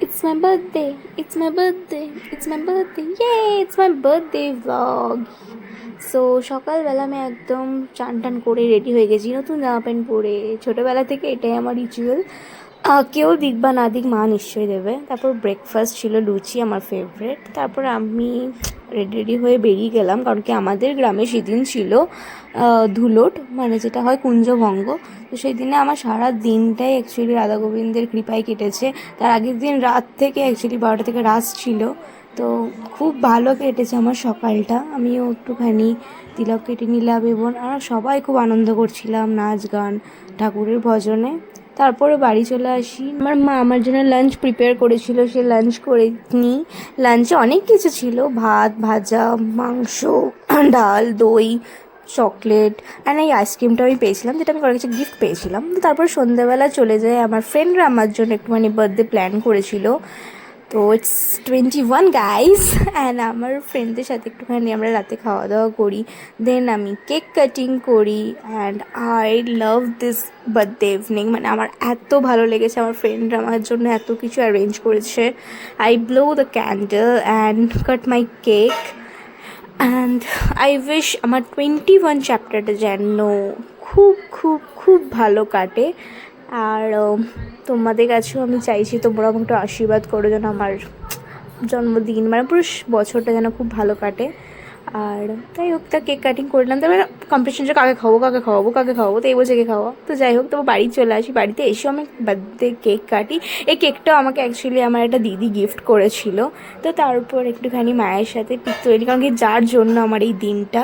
It's my birthday. It's my birthday. It's my birthday. Yay! It's my birthday vlog. So সকালবেলা আমি একদম চান টান করে রেডি হয়ে গেছি নতুন জামা প্যান্ট পরে। ছোটোবেলা থেকে এটাই আমার রিচুয়াল। কেউ দিক বা না দিক মা নিশ্চয়ই দেবে। তারপর ব্রেকফাস্ট ছিল লুচি, আমার ফেভারেট। তারপর আমি রেডি রেডি হয়ে বেরিয়ে গেলাম, কারণ কি আমাদের গ্রামে সেদিন ছিল ধুলোট, মানে যেটা হয় কুঞ্জভঙ্গ। তো সেই দিনে আমার সারা দিনটাই অ্যাকচুয়ালি রাধা গোবিন্দের কৃপায় কেটেছে। তার আগের দিন রাত থেকে অ্যাকচুয়ালি 12টা থেকে রাস ছিল। তো খুব ভালো কেটেছে আমার সকালটা। আমিও একটুখানি তিলক কেটে নিলাম এবং আমরা সবাই খুব আনন্দ করছিলাম, নাচ গান ঠাকুরের ভজনে। তারপরে বাড়ি চলে আসি। আমার মা আমার জন্য লাঞ্চ প্রিপেয়ার করেছিল, সে লাঞ্চ করে নিই। লাঞ্চে অনেক কিছু ছিল, ভাত, ভাজা, মাংস, ডাল, দই, চকলেট অ্যান্ড এই আইসক্রিমটা আমি পেয়েছিলাম, যেটা আমি কিছু গিফট পেয়েছিলাম। তো তারপর সন্ধ্যেবেলা চলে যায়, আমার ফ্রেন্ডরা আমার জন্য একটুখানি বার্থডে প্ল্যান করেছিল। তো ইটস 21 গাইস, অ্যান্ড আমার ফ্রেন্ডদের সাথে একটুখানি আমরা রাতে খাওয়া দাওয়া করি, দেন আমি কেক কাটিং করি। And I love this birthday evening, মানে আমার এত ভালো লেগেছে, আমার ফ্রেন্ডরা আমার জন্য এত কিছু অ্যারেঞ্জ করেছে। I blow the candle and cut my cake, and I wish আমার 21 চ্যাপ্টারটা যেন খুব খুব খুব ভালো কাটে। আর তোমাদের কাছেও আমি চাইছি তোমরা আমাকে একটু আশীর্বাদ করো যেন আমার জন্মদিন, মানে পুরো বছরটা যেন খুব ভালো কাটে। আর তাই হোক, তা কেক কাটিং করলাম। তারপরে কম্পিটিশন যে কাকে খাওয়াবো কাকে খাওয়াবো কাকে খাওয়াবো, তো এই বলছে কে খাওয়া। তো যাই হোক, তারপর বাড়ি চলে আসি। বাড়িতে এসেও আমি বার্থডে কেক কাটি। এই কেকটাও আমাকে অ্যাকচুয়ালি আমার একটা দিদি গিফট করেছিল। তো তার উপর একটুখানি মায়ের সাথে পিক তৈরি, কারণ কি যার জন্য আমার এই দিনটা,